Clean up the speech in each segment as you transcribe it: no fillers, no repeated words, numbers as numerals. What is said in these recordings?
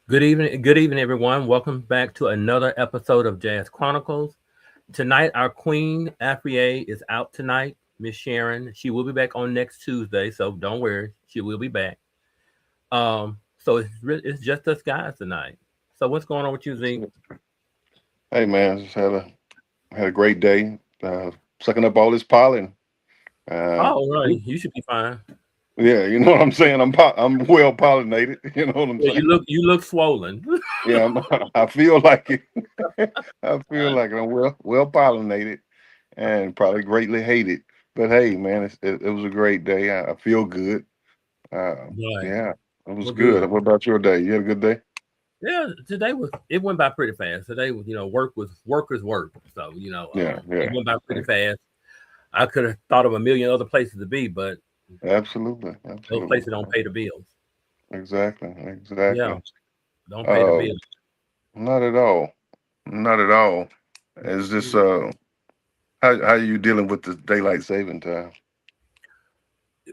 Good evening, everyone. Welcome back to another episode of JAZS Chronicles. Tonight, our queen Afria is out tonight, Miss Sharon. She will be back on next Tuesday, so don't worry, she will be back. So it's just us guys tonight. So what's going on with you, Z? Hey man, just had a great day. Sucking up all this pollen. Uh, Oh, right, you should be fine. yeah, you know what I'm saying. I'm well pollinated. You know what I'm Yeah, saying. you look swollen. Yeah, I feel like it. I feel like I'm well pollinated and probably greatly hated. But hey, man, it was a great day. I feel good. Right. Yeah, it was Well, good. good. What about your day? You had a good day? Yeah, today was it went by pretty fast. Today was work is work. So Yeah, it yeah, went by pretty fast. I could have thought of a million other places to be, but absolutely, those absolutely, places don't pay the bills. exactly, Yeah, exactly. don't pay the Uh, bills. Not at all. Not at all. Is this how you dealing with the daylight saving time?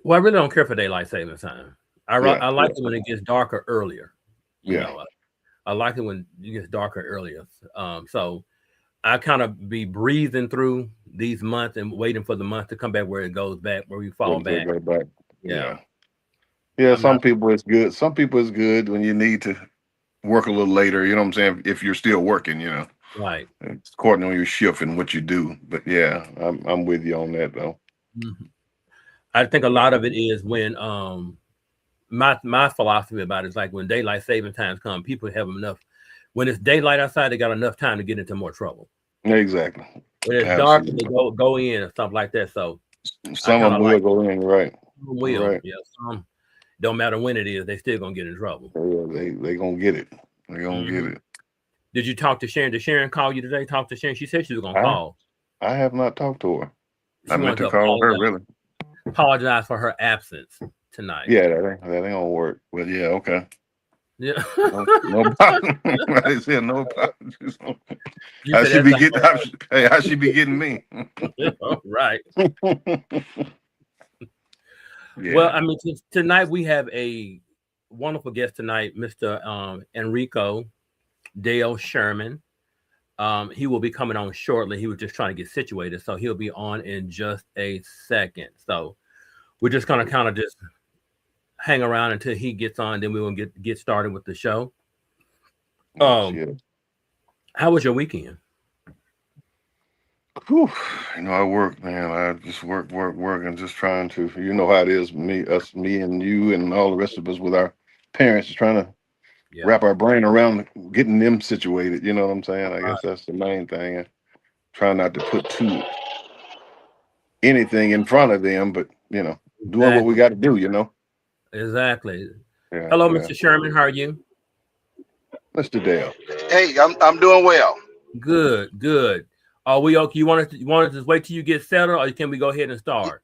Well, I really don't care for daylight savings time. Yeah, I like yeah, it when it gets darker earlier. You yeah. know, I like it when it gets darker earlier. So I kind of be breathing through these months and waiting for the month to come back where it goes back, where we fall Waiting for it back. to go back. Yeah, Yeah. Yeah, I'm not some people it's good. Some people it's good when you need to work a little later, you know what I'm saying? If you're still working. right. It's according on your shift and what you do. But yeah, I'm with you on that though. Mhm. I think a lot of it is when my philosophy about it is like when daylight saving times come, people have enough. When it's daylight outside, they got enough time to get into more trouble. Exactly. When it's dark and they Absolutely. go in or something like that. So I Some of kind them of like will go in, right. some will, Right. yeah. Some don't matter when it is, they still gonna get in trouble. Yeah, they gonna get it. They gonna get Hmm. it. Did you talk to Sharon? Did Sharon call you today? Talk to Sharon. She said she was gonna I call. I have not talked to her. I She meant wanted to to call her really. apologize for her absence tonight. Yeah, that ain't gonna work. But yeah, okay. Yeah, No problem. I said no apologies. you How said she that's be not getting? gonna How she be getting me? work. Right. Well, Yeah. I mean, tonight we have a wonderful guest tonight, Mr. Enrico Dale Sherman. He will be coming on shortly. He was just trying to get situated, so he'll be on in just a second. So we're just gonna kind of just hang around until he gets on, then we will get started with the show. Yes, Um, yes. how was your weekend? Whew. I work, man. I just work, and just trying to. You know how it is. Me, and you, and all the rest of us with our parents, just trying to Yeah, wrap our brain around getting them situated. You know what I'm saying? I right. guess that's the main thing. And try not to put too anything in front of them, but doing what we Exactly, got to do. exactly. Yeah, Hello, yeah. Mr. Sherman. How are you? Mr. Dale. Hey, I'm doing well. Good, good. Are we okay? You want to just wait till you get settled, or can we go ahead and start?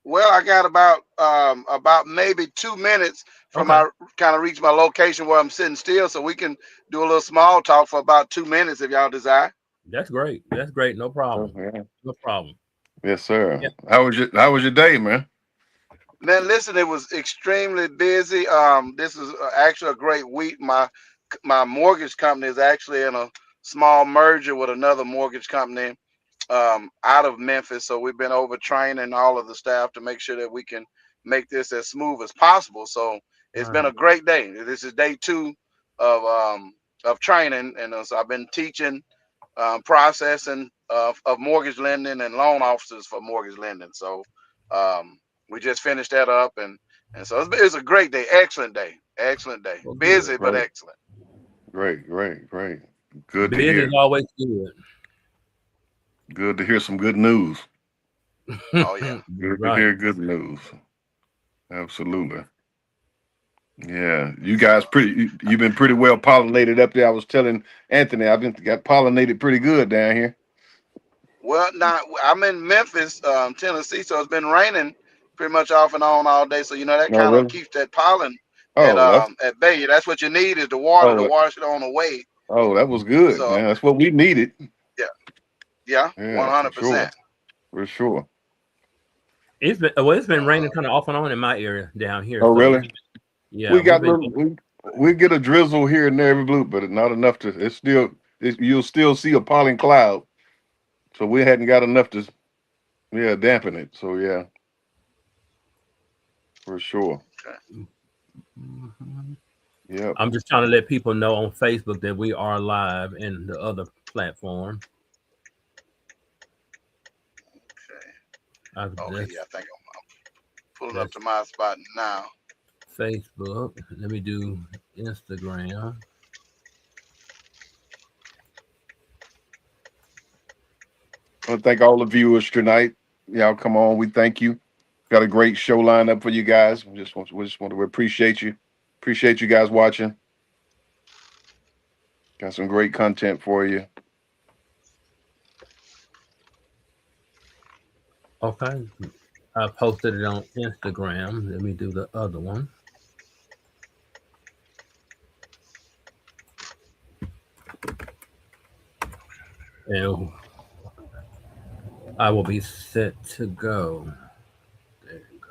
Well, I got about maybe 2 minutes from Okay, my kind of reach my location where I'm sitting still, so we can do a little small talk for about 2 minutes if y'all desire. that's great. That's great. No Oh, problem. yeah. No problem. Yes, Yeah. sir. How was your day, man? Man, listen, it was extremely busy. This is actually a great week. My mortgage company is actually in a small merger with another mortgage company out of Memphis. So we've been over training all of the staff to make sure that we can make this as smooth as possible. So it's been Right. a great day. This is day two of training, and so I've been teaching processing of mortgage lending and loan officers for mortgage lending. So we just finished that up, and so it's a great day, excellent day, Well, good. busy but Great, excellent. great, great, great. Good to Busy is hear. always good. Good to hear some good news. Oh yeah. Good to Right. hear good news. Absolutely. Yeah, you guys you've been pretty well pollinated up there. I was telling Anthony I've been got pollinated pretty good down here. Well, now I'm in Memphis, Tennessee, so it's been raining pretty much off and on all day. So that Oh, kind of really? keeps that pollen Oh, that's at bay. That's what you need is the water to oh wash it on away. that was good, So man. That's what we needed. yeah, yeah, Yeah, for 100%. sure, for sure. It's been Uh, raining kind of off and on in my area down here. Oh, So really? it's yeah, We we've got been little. We get a drizzle here and there every blue, but not enough to. It's still. You'll still see a pollen cloud. So we hadn't got enough to, yeah, dampen it. So yeah, for sure. Okay. Mhm. Yep. I'm just trying to let people know on Facebook that we are live in the other platform. Okay. Okay. Yeah, That's I think I'm pulling up that's to my spot now. Facebook. Let me do Instagram. I want to thank all the viewers tonight. Y'all come on. We thank you. Got a great show lined up for you guys. We just want to appreciate you. Appreciate you guys watching. Got some great content for you. Okay. I posted it on Instagram. Let me do the other one. And I will be set to go. There you go.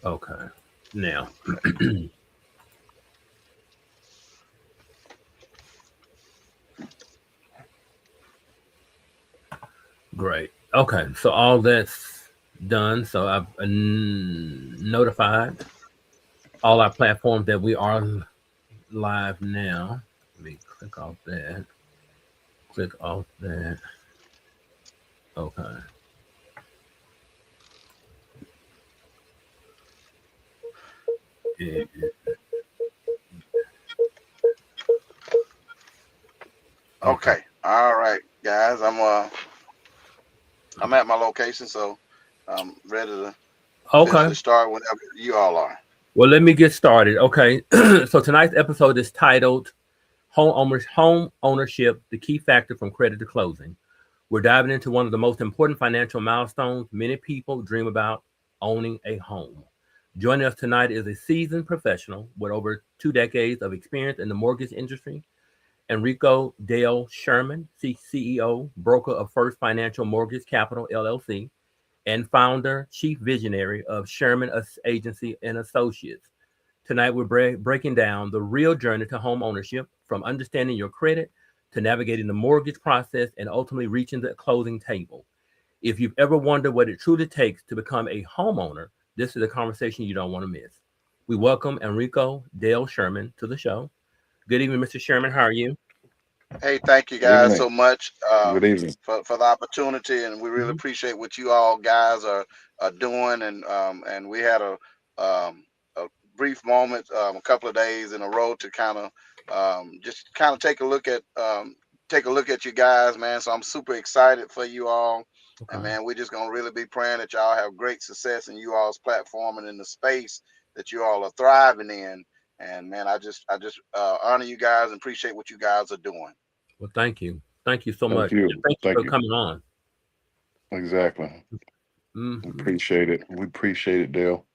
Okay. Now, great. Okay. So all that's done. So I've notified all our platforms that we are live now. Let me click off that. Click off that. Okay. Yeah. Okay. Okay. All right, guys. I'm at my location, so I'm ready to Okay. officially start whenever you all are. Well, let me get started. Okay. So tonight's episode is titled Home Ownership, the Key Factor from Credit to Closing. We're diving into one of the most important financial milestones many people dream about, owning a home. Joining us tonight is a seasoned professional with over 2 decades of experience in the mortgage industry, Enrico Dale Sherman, CEO, broker of First Financial Mortgage Capital LLC, and founder, chief visionary of Sherman Agency and Associates. Tonight, we're breaking down the real journey to home ownership, from understanding your credit to navigating the mortgage process and ultimately reaching the closing table. If you've ever wondered what it truly takes to become a homeowner, this is a conversation you don't want to miss. We welcome Enrico Dale Sherman to the show. Good evening, Mr. Sherman. How are you? Hey, thank you Good guys evening. so much Good evening. for the opportunity, and we really Mhm. appreciate what you all guys are doing. And we had a brief moment, a couple of days in a row to kind of just kind of take a look at you guys, man. So I'm super excited for you all, and Okay. man, we're just gonna really be praying that y'all have great success in you all's platform and in the space that you all are thriving in. And man, I just honor you guys and appreciate what you guys are doing. Well, thank you. Thank you so Thank much. you. Thank you Thank for you. coming on. Exactly. We Hmm. appreciate it. We appreciate it, Dale.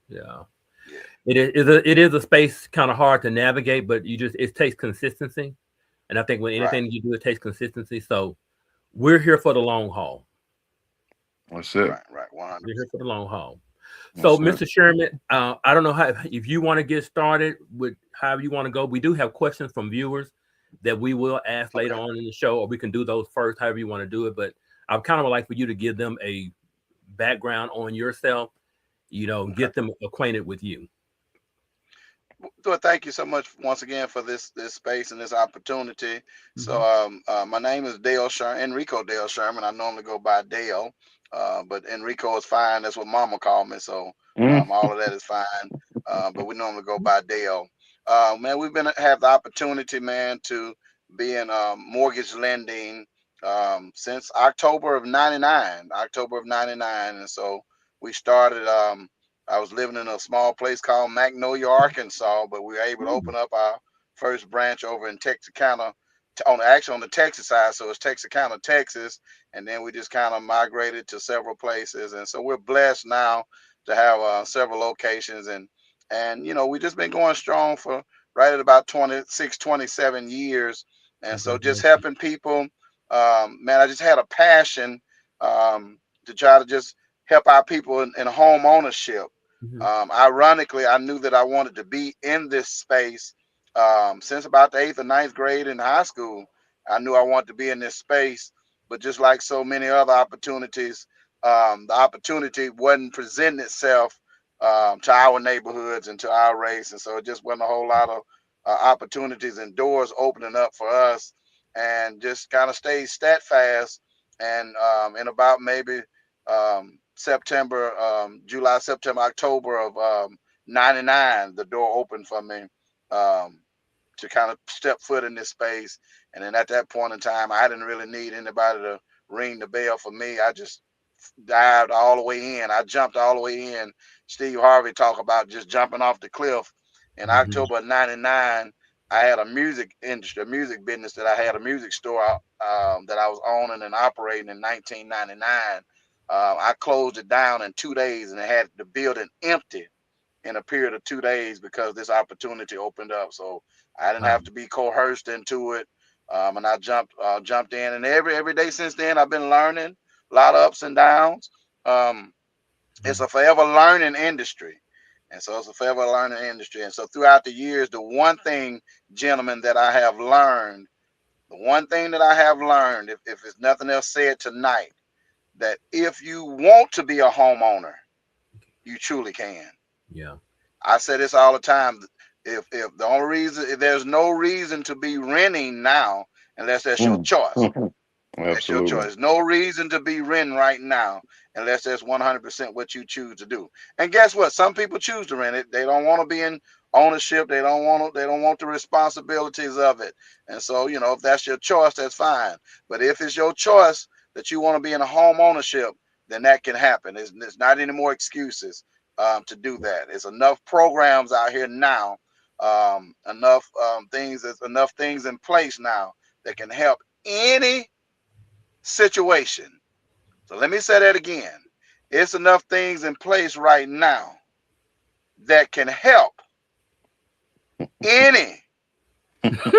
Yeah. Yeah. It is a space kind of hard to navigate, but it takes consistency. And I think when Right. anything you do, it takes consistency. So we're here for the long haul. That's it. Right. Right. We're here 100%. for the long haul. So, That's it. Mr. Sherman, I don't know how if you want to get started with however you want to go. We do have questions from viewers that we will ask later Okay. on in the show, or we can do those first, however you want to do it. But I kind of would like for you to give them a background on yourself, Okay. get them acquainted with you. So thank you so much once again for this space and this opportunity. So Hmm. my name is Dale Sherman, Enrico Dale Sherman. I normally go by Dale, but Enrico is fine. That's what Mama called me. So Mm. all of that is fine. But we normally go by Dale. Man, we've been have the opportunity, man, to be in mortgage lending since October of '99. October of '99, and so we started. I was living in a small place called Magnolia, Arkansas, but we were able to open up our first branch over in Texarkana, actually on the Texas side. So it's Texarkana, Texas, and then we just kind of migrated to several places, and so we're blessed now to have several locations, and we just been going strong for right at about 26, 27 years, and so just Congratulations. helping people. Man, I just had a passion to try to just help our people in home ownership. Hmm. Ironically, I knew that I wanted to be in this space since about the eighth or ninth grade in high school. I knew I wanted to be in this space, but just like so many other opportunities, the opportunity wasn't presenting itself to our neighborhoods and to our race, and so it just wasn't a whole lot of opportunities and doors opening up for us, and just kind of stayed steadfast. And in about maybe September, July, September, October of '99, the door opened for me um, to kind of step foot in this space. And then at that point in time, I didn't really need anybody to ring the bell for me. I just dived all the way in. I jumped all the way in. Steve Harvey talked about just jumping off the cliff. In Hmm. October of '99, I had a music industry, a music business that I had a music store that I was owning and operating in 1999. I closed it down in 2 days and I had the building empty in a period of 2 days because this opportunity opened up. So I didn't Wow. have to be coerced into it, and I jumped in. And every day since then, I've been learning a lot of ups and downs. Um, it's Mhm. a forever learning industry. And so it's a forever learning industry. And so throughout the years, the one thing, gentlemen, that I have learned, the one thing that I have learned, if it's nothing else said tonight, that if you want to be a homeowner, you truly can. Yeah. I say this all the time. If the only reason, if there's no reason to be renting now unless that's your Mm. choice. That's your Absolutely. choice. No reason to be renting right now unless that's 100% what you choose to do. And guess what? Some people choose to rent it. They don't want to be in ownership. They don't want to. They don't want the responsibilities of it. And so, if that's your choice, that's fine. But if it's your choice that you want to be in a home ownership, then that can happen. There's not any more excuses to do that. There's enough programs out here now, enough things in place now that can help any situation. So let me say that again. It's enough things in place right now that can help any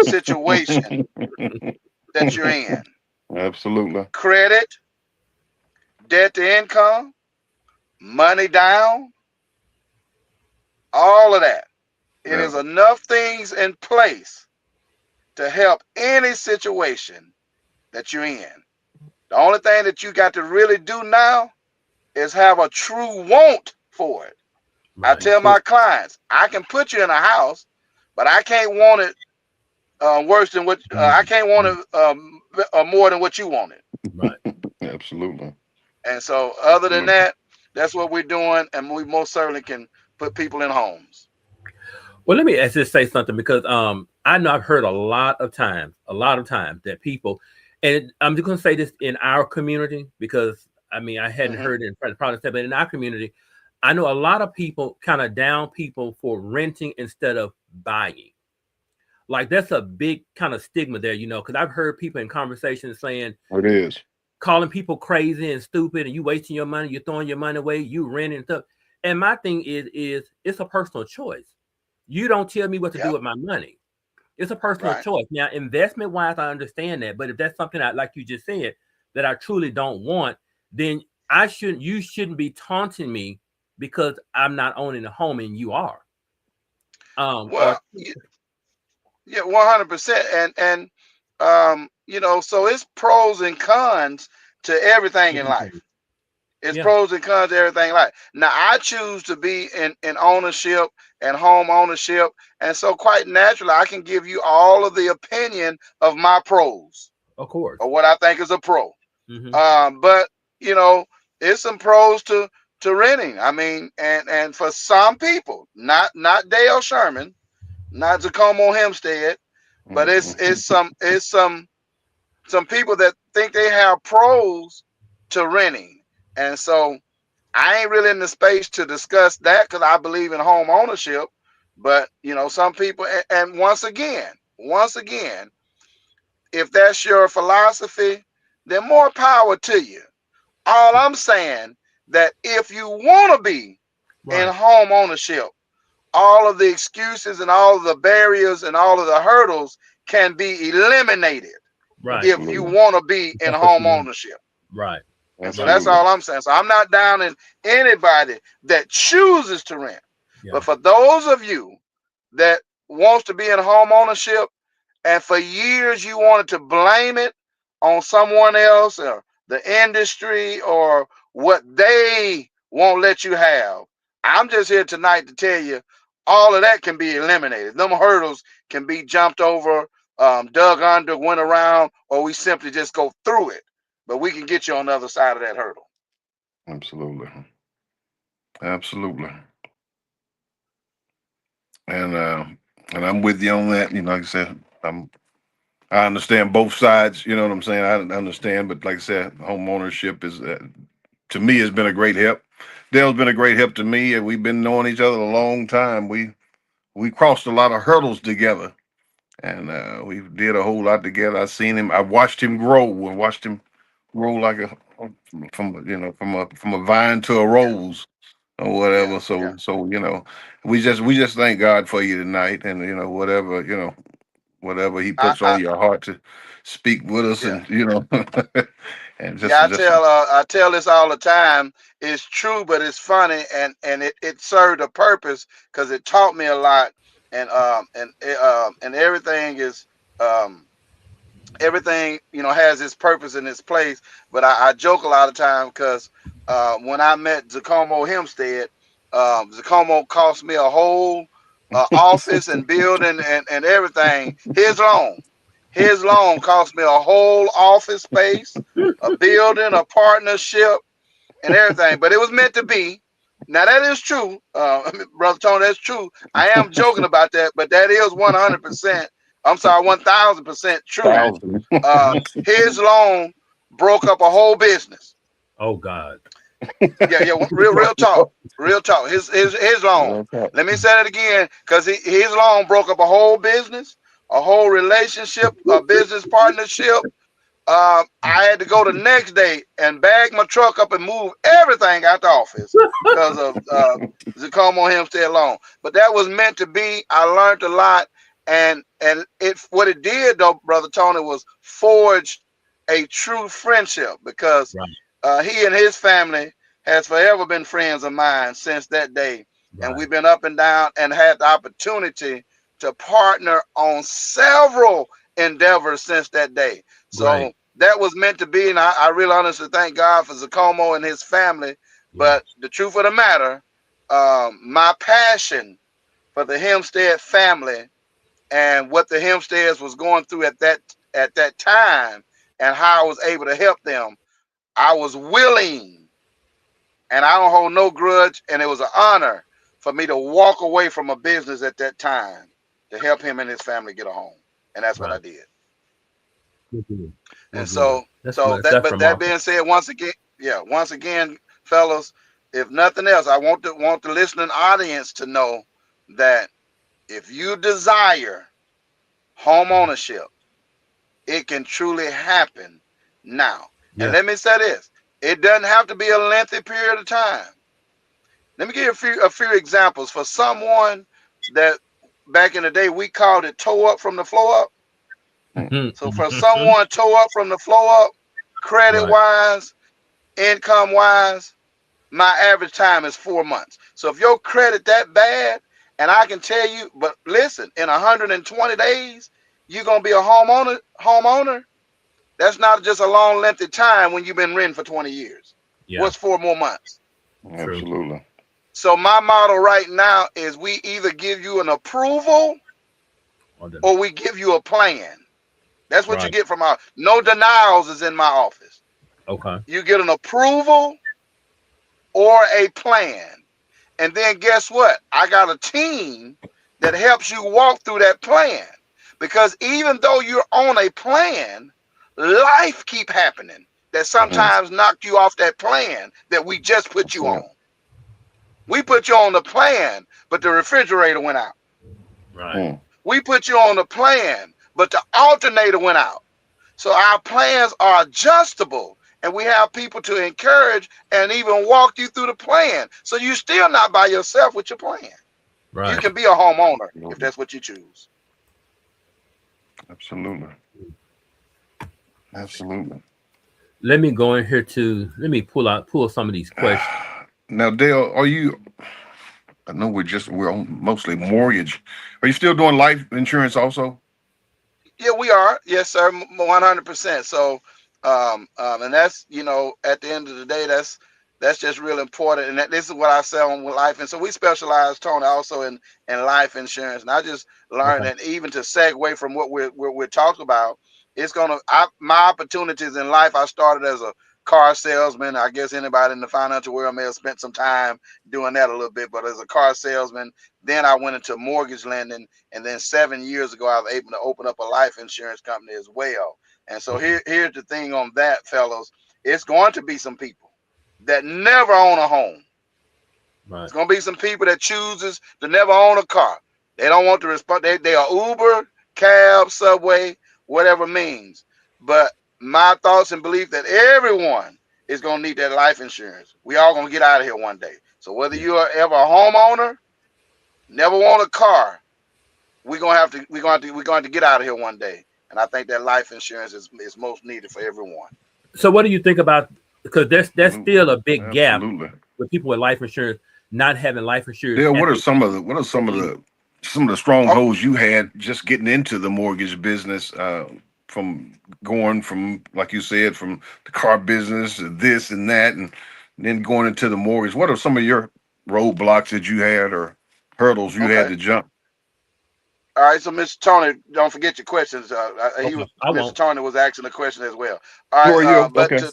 situation that you're in. Absolutely. Credit, debt to income, money down, all of that. It Yeah. is enough things in place to help any situation that you're in. The only thing that you got to really do now is have a true want for it. I Right. tell That's it. my clients, I can put you in a house, but I can't want it worse than what I Mhm. can't want Mhm. it more than what you wanted. Right. Absolutely. And so, other than Absolutely. that, that's what we're doing, and we most certainly can put people in homes. Well, let me just say something because I know I've heard a lot of times that people, and I'm just going to say this in our community because I mean I hadn't Hmm. heard it in front of Protestant, but in our community, I know a lot of people kind of down people for renting instead of buying. Like that's a big kind of stigma there, because I've heard people in conversations saying, It is. calling people crazy and stupid, and you wasting your money, you're throwing your money away, you renting and stuff. And my thing is it's a personal choice. You don't tell me what to do Yep. with my money. It's a personal Right. choice. Now, investment wise, I understand that, but if that's something I like you just said that I truly don't want, then you shouldn't be taunting me because I'm not owning a home and you are. Well, Or yeah, 100%. So it's pros and cons to everything in life. It's yeah, pros and cons to everything in life. Now, I choose to be in ownership and home ownership. And so, quite naturally, I can give you all of the opinion of my pros of course. or what I think is a pro. Hmm. But, you know, it's some pros to renting. I mean, and for some people, not Dale Sherman, not Jacomo Hempstead, but it's Mm-mm. some people that think they have pros to renting. And so I ain't really in the space to discuss that because I believe in home ownership. But some people, and once again, if that's your philosophy, then more power to you. All I'm saying that if you want to be in Right. home ownership, all of the excuses and all of the barriers and all of the hurdles can be eliminated Right. if you Absolutely. want to be in That's what home you want. ownership. Right. And so Right. that's Absolutely. all I'm saying. So I'm not down in anybody that chooses to rent. Yeah. But for those of you that wants to be in home ownership, and for years you wanted to blame it on someone else or the industry or what they won't let you have, I'm just here tonight to tell you all of that can be eliminated. Them hurdles can be jumped over, dug under, went around, or we simply just go through it. But we can get you on the other side of that hurdle. Absolutely. Absolutely. And uh, and I'm with you on that. You know, like I said, I understand both sides. You know what I'm saying? I understand, but like I said, home ownership is to me has been a great help. Dale's been a great help to me, and we've been knowing each other a long time. We crossed a lot of hurdles together, and we did a whole lot together. I seen him. I watched him grow. I watched him grow like a from from a vine to a Yeah, rose or yeah, whatever. yeah. So we just thank God for you tonight, and whatever He puts I on your heart to speak with us, yeah. and and Yeah, just I tell this all the time. It's true, but it's funny, and it served a purpose because it taught me a lot, and everything is um everything has its purpose and its place. But I joke a lot of time because when I met Zacomo Hempstead, Zacomo cost me a whole office and building and everything. His loan cost me a whole office space, a building, a partnership, and everything. But it was meant to be. Now that is true, brother Tony. That's true. I am joking about that, but that is 100%. I'm sorry, 1,000% true. thousand. His loan broke up a whole business. Oh God. Yeah, yeah, real talk, real talk. His loan. Okay. Let me say that again, because his loan broke up a whole business, a whole relationship, a business partnership. I had to go the next day and bag my truck up and move everything out the office because of Zacomo Hempstead loan. But that was meant to be. I learned a lot, and it what it did though, brother Tony, was forge a true friendship because Right. he and his family has forever been friends of mine since that day, and Right. we've been up and down and had the opportunity to partner on several endeavors since that day. Right. So that was meant to be, and I really honestly thank God for Zacomo and his family. Yeah. But the truth of the matter, my passion for the Hempstead family and what the Hempsteads was going through at that time, and how I was able to help them, I was willing, and I don't hold no grudge, and it was an honor for me to walk away from a business at that time to help him and his family get a home, and that's what I Right. did. Good deal. Well, And good. so, That's so good. that, That's but that remarkable. being said, once again, yeah, once again, fellas, if nothing else, I want the listening audience to know that if you desire home ownership, it can truly happen now. And Yeah. let me say this: it doesn't have to be a lengthy period of time. Let me give you a few examples for someone that back in the day we called it toe up from the floor up. So for someone toe up from the floor up, credit Right. wise, income wise, my average time is 4 months. So if your credit that bad, and I can tell you, but listen, in 120 days, you're gonna be a homeowner. That's not just a long lengthy time when you've been renting for 20 years. Yeah. What's 4 more months? True. Absolutely. So my model right now is we either give you an approval Or the, or we give you a plan. That's what you right. get from our no denials is in my office. Okay. You get an approval or a plan. And then guess what? I got a team that helps you walk through that plan. Because even though you're on a plan, life keep happening that Mm, sometimes knocked you off that plan that we just put that's you it. on. We put you on the plan, but the refrigerator went out. Right. Mm, We put you on the plan, but the alternator went out. So our plans are adjustable and we have people to encourage and even walk you through the plan. So you're still not by yourself with your plan. You Right. can be a homeowner if that's what you choose. Absolutely. Absolutely. Let me go in here let me pull some of these questions. Now, Dale, I know we're on mostly mortgage. Are you still doing life insurance also? Yeah, we are. Yes, sir. 100%. So, and that's, at the end of the day, that's just real important. And this is what I sell on with life. And so we specialize, Tony, also in life insurance. And I just learned Okay. that even to segue from what we're talking about, my opportunities in life. I started as a car salesman. I guess anybody in the financial world may have spent some time doing that a little bit. But as a car salesman, then I went into mortgage lending. And then 7 years ago, I was able to open up a life insurance company as well. And so here's the thing on that, fellas. It's going to be some people that never own a home. Right. It's going to be some people that chooses to never own a car. They don't want to respond. They are Uber, cab, subway, whatever means. But my thoughts and belief that everyone is going to need that life insurance. We all going to get out of here one day. So whether you are ever a homeowner, never want a car, we're gonna have to get out of here one day. And I think that life insurance is most needed for everyone. So what do you think about, because there's still a big gap Absolutely. with people with life insurance not having life insurance Dale, at some of the strongholds you had just getting into the mortgage business, from going from, like you said, from the car business to this and that, and then going into the mortgage. What are some of your roadblocks that you had or hurdles you had Okay. to jump? All right. So Mr. Tony, don't forget your questions. Okay, I Mr. won't. Tony was asking a question as well. All Who are right. you? But Okay.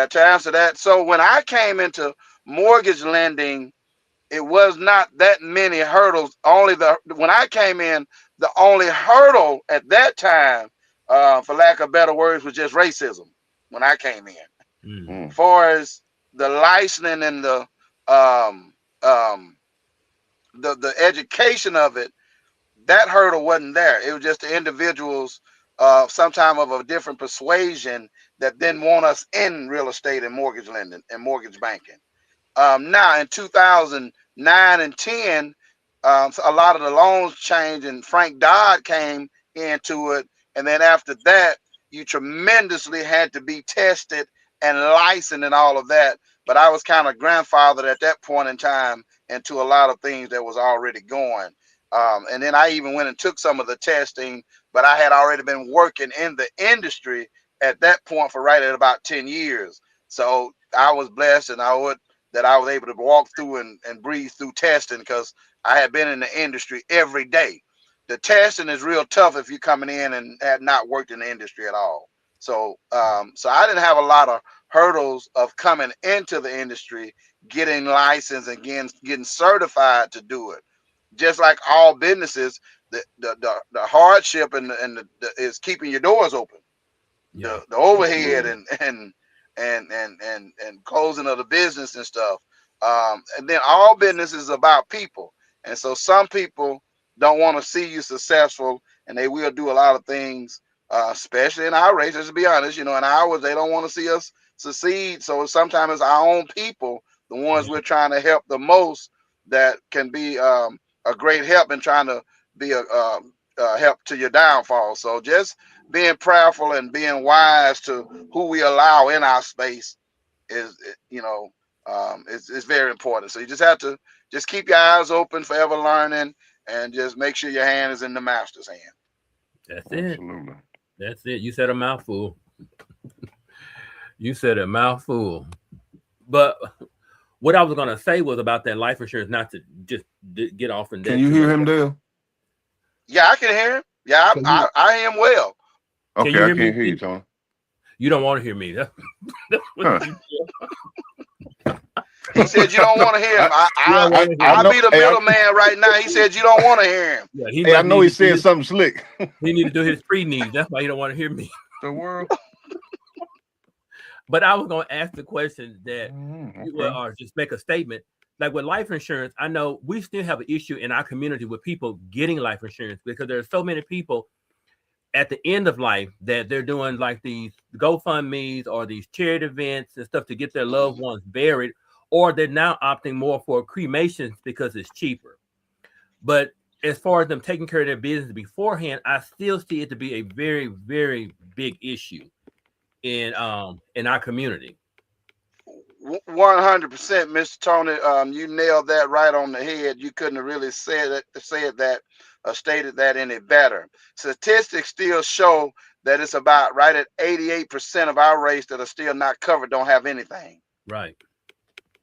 to answer that, so when I came into mortgage lending, it was not that many hurdles. When I came in, the only hurdle at that time, for lack of better words, was just racism. When I came in, Mm. far as the licensing and um, um, the education of it, that hurdle wasn't there. It was just the individuals, sometime of a different persuasion, that didn't want us in real estate and mortgage lending and mortgage banking. Now in 2009 and 10, so a lot of the loans changed, and Frank Dodd came into it. And then after that, you tremendously had to be tested and licensed and all of that. But I was kind of grandfathered at that point in time into a lot of things that was already going. And then I even went and took some of the testing, but I had already been working in the industry at that point for right at about 10 years. So I was blessed, and I was able to walk through and breathe through testing, because I had been in the industry every day. The testing is real tough if you're coming in and had not worked in the industry at all. So, so I didn't have a lot of hurdles of coming into the industry, getting licensed and getting certified to do it. Just like all businesses, the hardship is keeping your doors open. Yeah. The overhead Absolutely. and closing of the business and stuff. And then all business is about people. And so some people don't want to see you successful, and they will do a lot of things, especially in our race. Let's be honest, in ours, they don't want to see us succeed. So sometimes it's our own people, the ones we're trying to help the most, that can be a great help in trying to be a help to your downfall. So just being prayerful and being wise to who we allow in our space is, is very important. So you just have to just keep your eyes open, forever learning, and just make sure your hand is in the master's hand. That's it. Absolutely. That's it. You said a mouthful. You said a mouthful. But what I was gonna say was about that life insurance, not to just get off in Can that you too hear much. him, Dale? Yeah, I can hear him. Yeah, Can you, I am well. can Okay, you I hear me? can't hear you, Tony. You don't want to hear me. That's what Huh. you He said you don't want to hear him. I, You don't want to hear I I'll me. know. be the middleman right now. He said you don't want to hear him. Yeah, he I must know need he to do said his. something slick. He need to do his pre-needs. That's why he don't want to hear me. The world. But I was gonna ask the question that you Okay. or just make a statement. Like with life insurance, I know we still have an issue in our community with people getting life insurance because there's so many people. at the end of life that they're doing like these GoFundMe's or these charity events and stuff to get their loved ones buried, or they're now opting more for cremations because it's cheaper. But as far as them taking care of their business beforehand, I still see it to be a very, very big issue in our community. 100%, Mr. Tony. You nailed that right on the head. You couldn't have really said that or stated that any better. Statistics still show that it's about right at 88% of our race that are still not covered don't have anything. Right.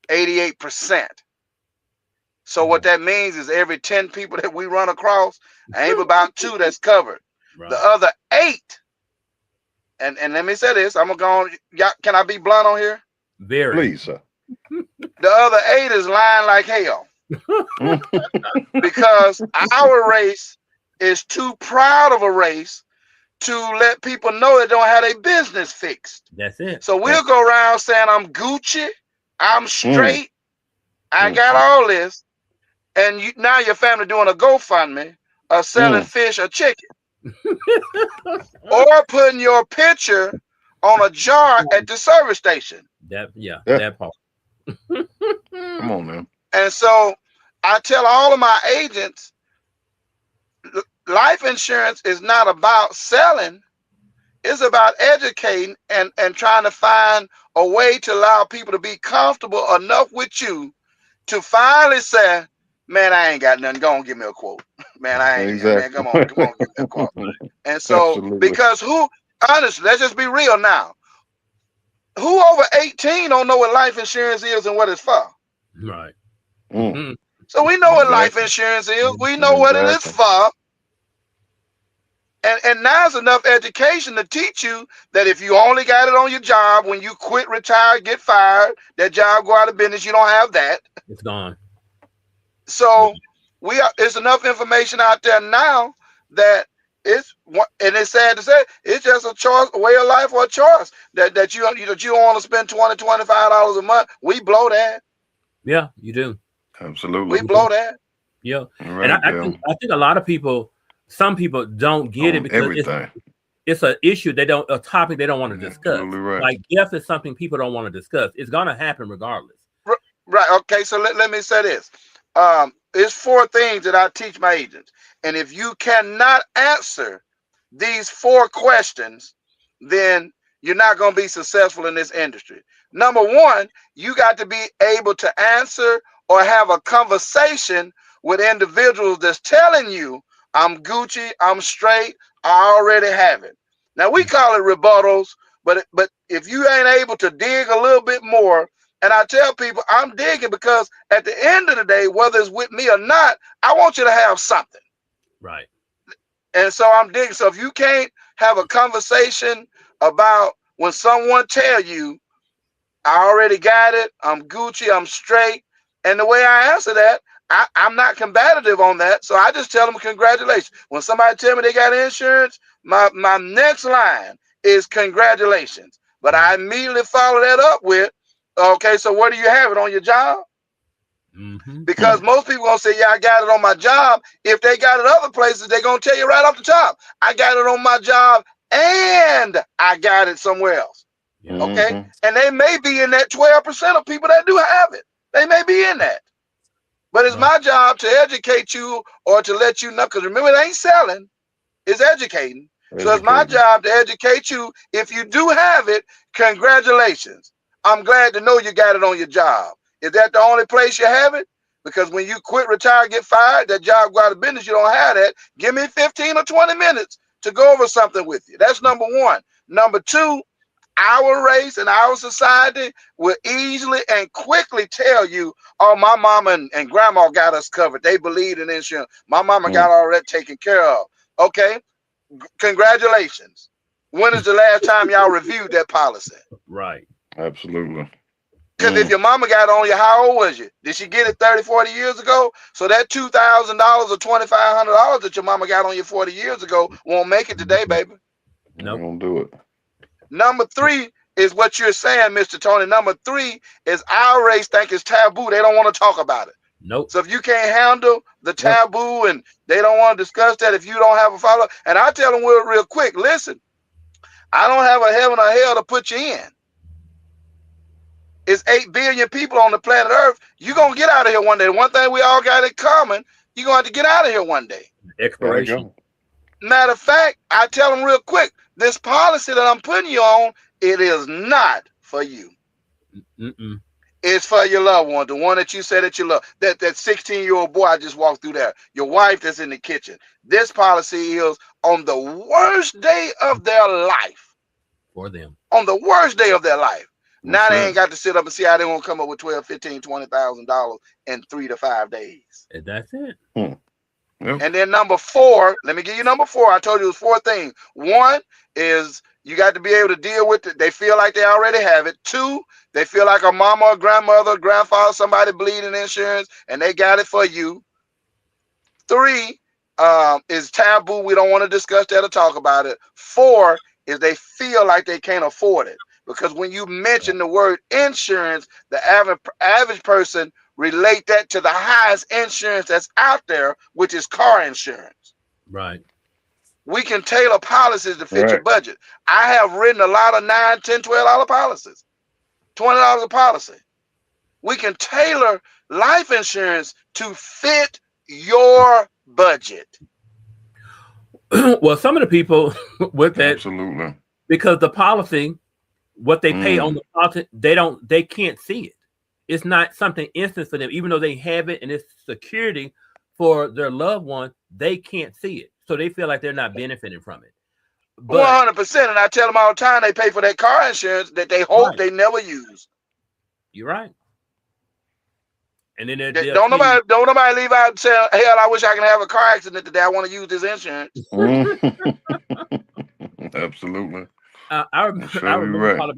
88%. So what that means is every 10 people that we run across, ain't about 2 that's covered. Right. The other 8, and let me say this, I'm gonna go. Can I be blunt on here? Very. Please, sir. The other 8 is lying like hell. Because our race is too proud of a race to let people know they don't have their business fixed. That's it. So we'll go around saying I'm Gucci, I'm straight, I got all this, and now your family doing a GoFundMe or selling fish or chicken. Or putting your picture on a jar at the service station. That part. Come on, man. And so I tell all of my agents, life insurance is not about selling. It's about educating and trying to find a way to allow people to be comfortable enough with you to finally say, man, I ain't got nothing. Go on, give me a quote. Man, I ain't. Exactly. Man, come on, give me a quote. And so, because honestly, let's just be real now. Who over 18 don't know what life insurance is and what it's for? Right. So we know what life insurance is. We know what it is for. And now it's enough education to teach you that if you only got it on your job, when you quit, retire, get fired, that job go out of business, you don't have that. It's gone. So it's enough information out there now that and it's sad to say, it's just a choice, a way of life or a choice that you don't want to spend $20, $25 a month. We blow that. Yeah, you do. Absolutely. We blow that. Yeah. Right, and I think a lot of people, some people don't get it because it's an issue a topic they don't want to discuss. Right. Like death is something people don't want to discuss. It's gonna happen regardless. Right. Okay. So let me say this. It's 4 things that I teach my agents. And if you cannot answer these 4 questions, then you're not going to be successful in this industry. Number 1, you got to be able to answer or have a conversation with individuals that's telling you, I'm Gucci, I'm straight, I already have it. Now we call it rebuttals, but if you ain't able to dig a little bit more, and I tell people I'm digging because at the end of the day, whether it's with me or not, I want you to have something. Right. And so I'm digging. So if you can't have a conversation about when someone tell you, I already got it, I'm Gucci, I'm straight, and the way I answer that, I'm not combative on that. So I just tell them congratulations. When somebody tell me they got insurance, my next line is congratulations. But I immediately follow that up with, okay, so where do you have it on your job? Because most people gonna say, yeah, I got it on my job. If they got it other places, they're gonna tell you right off the top, I got it on my job and I got it somewhere else. Okay. And they may be in that 12% of people that do have it. They may be in that. But it's my job to educate you or to let you know, because remember, it ain't selling, it's educating. So it's my job to educate you. If you do have it, congratulations. I'm glad to know you got it on your job. Is that the only place you have it? Because when you quit, retire, get fired, that job go out of business, you don't have that. Give me 15 or 20 minutes to go over something with you. That's number 1. Number 2, our race and our society will easily and quickly tell you, oh, my mama and grandma got us covered. They believe in insurance. My mama got all that taken care of. Okay, congratulations. When is the last time y'all reviewed that policy? Right. Absolutely. Because if your mama got on you, how old was you? Did she get it 30, 40 years ago? So that $2,000 or $2,500 that your mama got on you 40 years ago won't make it today, baby. No, don't do it. Number 3 is what you're saying, Mr. Tony. Number 3 is our race think it's taboo. They don't want to talk about it. Nope. So if you can't handle the taboo and they don't want to discuss that, if you don't have a follow, and I tell them real quick, listen, I don't have a heaven or hell to put you in. It's 8 billion people on the planet Earth. You're going to get out of here one day. One thing we all got in common, you're going to have to get out of here one day. Expiration. Matter of fact, I tell them real quick, this policy that I'm putting you on, it is not for you. Mm-mm. It's for your loved one, the one that you said that you love. That 16-year-old boy I just walked through there. Your wife that's in the kitchen. This policy is on the worst day of their life. For them. On the worst day of their life. Now That's they it. ain't got to sit up and see how they gonna come up with $12,000, $15,000, $20,000 in 3 to 5 days. And that's it. Yep. And then number 4, let me give you number 4. I told you it was 4 things. 1 is you got to be able to deal with it. They feel like they already have it. 2, they feel like a mama or grandmother, grandfather, somebody bleeding insurance, and they got it for you. 3 is taboo. We don't want to discuss that or talk about it. 4 is they feel like they can't afford it. Because when you mention the word insurance, the average person relate that to the highest insurance that's out there, which is car insurance. Right. We can tailor policies to fit your budget. I have written a lot of $9, $10, $12 policies, $20 a policy. We can tailor life insurance to fit your budget. Well, some of the people with that, Absolutely, because the policy, what they pay on the policy, they can't see it. It's not something instant for them, even though they have it and it's security for their loved one. They can't see it, so they feel like they're not benefiting from it. 100%, and I tell them all the time they pay for that car insurance that they hope they never use. You're right. And then don't nobody leave out and say, "Hell, I wish I can have a car accident today. I want to use this insurance." Absolutely. I remember probably about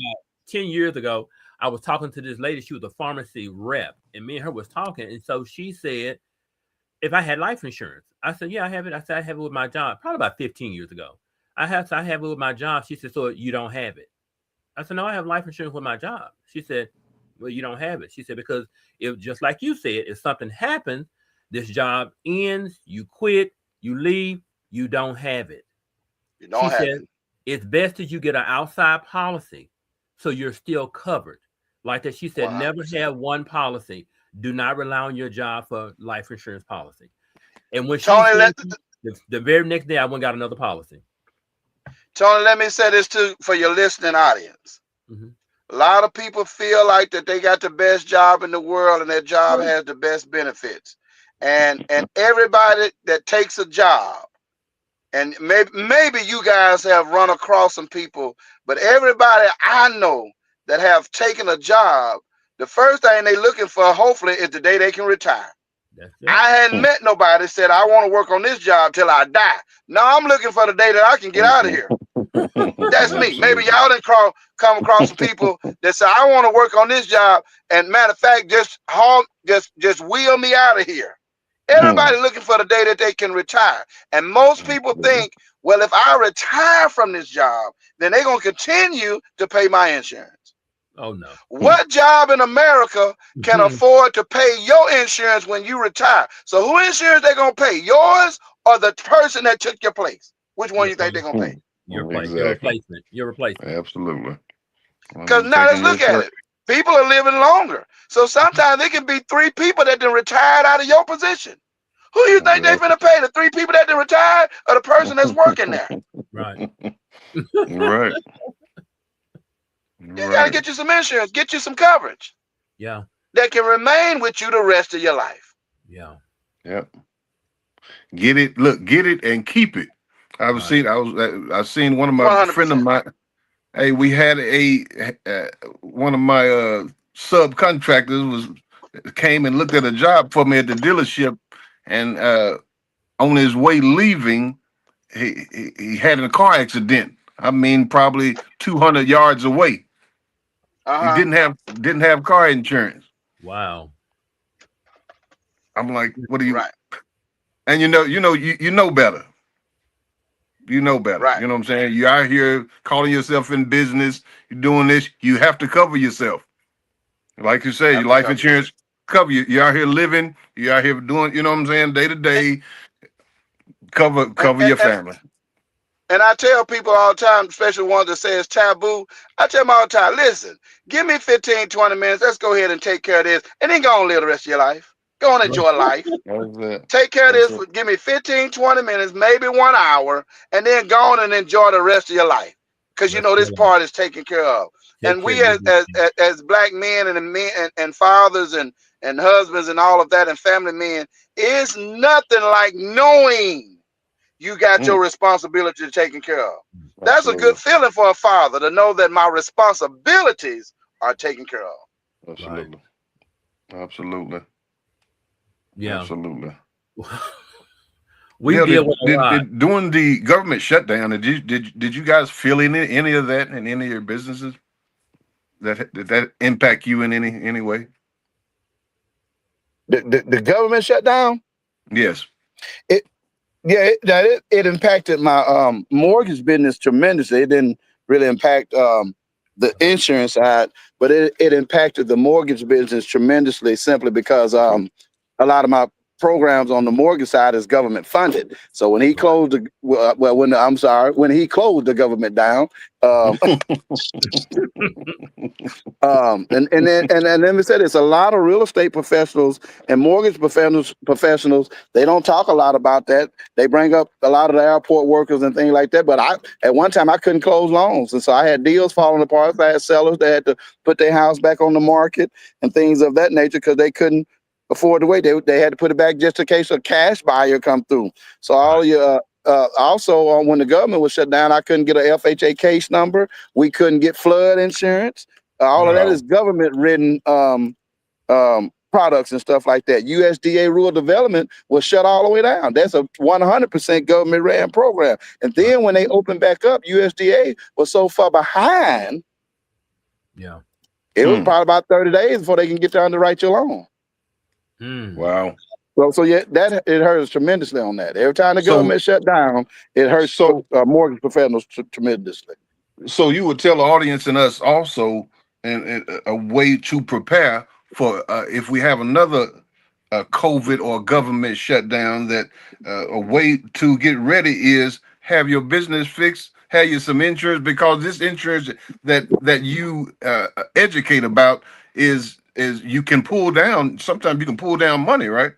10 years ago, I was talking to this lady. She was a pharmacy rep, and me and her was talking. And so she said, if I had life insurance, I said, yeah, I have it. I said, I have it with my job. Probably about 15 years ago. I have it with my job. She said, so you don't have it? I said, no, I have life insurance with my job. She said, well, you don't have it. She said, because if, just like you said, if something happens, this job ends, you quit, you leave, you don't have it. You don't have it. It's best that you get an outside policy so you're still covered. Like that, she said, 100%. Never have one policy. Do not rely on your job for life insurance policy. And when Tony, the very next day, I went and got another policy. Tony, let me say this too for your listening audience. Mm-hmm. A lot of people feel like that they got the best job in the world and their job has the best benefits. And everybody that takes a job, and maybe you guys have run across some people, but everybody I know that have taken a job, the first thing they looking for, hopefully, is the day they can retire. I hadn't met nobody that said, I want to work on this job till I die. No, I'm looking for the day that I can get out of here. That's me. Maybe y'all didn't come across some people that say, I want to work on this job. And matter of fact, just wheel me out of here. Everybody looking for the day that they can retire. And most people think, well, if I retire from this job, then they're going to continue to pay my insurance. Oh, no. What job in America can afford to pay your insurance when you retire? So who insurance they going to pay? Yours or the person that took your place? Which one you think they're going to pay? Your replacement. Your replacement. Absolutely. Because now let's look at it. People are living longer. So sometimes it can be 3 people that done retired out of your position. Who do you think they're going to pay? The 3 people that done retired or the person that's working there? Right. Right. You got to get you some insurance, get you some coverage. Yeah. That can remain with you the rest of your life. Yeah. Yep. Get it and keep it. I seen one of my 100%. friend of mine. Hey, we had one of my subcontractors came and looked at a job for me at the dealership, and on his way leaving, he had a car accident. I mean, probably 200 yards away. He didn't have car insurance. Wow. I'm like, what do you? Right. And you know better. You know better. Right. You know what I'm saying? You out here calling yourself in business. You're doing this. You have to cover yourself. Like you say, your life insurance cover you. You're out here living. You're out here doing. You know what I'm saying? Day to day, And, cover and, your and, family. and I tell people all the time, especially ones that say it's taboo, I tell them all the time, listen, give me 15, 20 minutes. Let's go ahead and take care of this. And then go and live the rest of your life. Go and enjoy life. That's it. Take care of That's this. it. Give me 15, 20 minutes, maybe 1 hour, and then go on and enjoy the rest of your life. Because you Rest know of this your life. part is taken care of. Take And care we of as your as, routine. as black men and men and fathers and husbands and all of that and family men, it's nothing like knowing you got your Mm, responsibility taken care of. That's a good absolutely. feeling for a father to know that my responsibilities are taken care of. Right. Absolutely. Absolutely. Yeah. Absolutely. We Yeah, deal with a lot. during the government shutdown, did you guys feel any of that in any of your businesses? Did that impact you in any way? The government shut down. Yes. It it impacted my mortgage business tremendously. It didn't really impact the insurance side, but it impacted the mortgage business tremendously simply because a lot of my programs on the mortgage side is government funded. So when he Right. closed the well, when I'm sorry, when he closed the government down, um, and let me say this: a lot of real estate professionals and mortgage professionals they don't talk a lot about that. They bring up a lot of the airport workers and things like that. But I at one time I couldn't close loans, and so I had deals falling apart. I had sellers that had to put their house back on the market and things of that nature because they couldn't afford to wait. They had to put it back just in case a cash buyer come through. So Right. all your also when the government was shut down, I couldn't get a FHA case number. We couldn't get flood insurance. All of Right. that Wow. is government written products and stuff like that. USDA rural development was shut all the way down. That's a 100% government ran program. And Right. then when they opened back up, USDA was so far behind, Yeah. it was Mm, probably about 30 days before they can get to underwrite your loan. Mm. wow. So yeah, that it hurts tremendously on that. Every time the So government shut down, it hurts so mortgage professionals tremendously. so you would tell the audience and us also and a way to prepare for if we have another COVID or government shutdown that a way to get ready is have your business fixed, have you some insurance because this insurance that you educate about is you can pull down. Sometimes you can pull down money, right?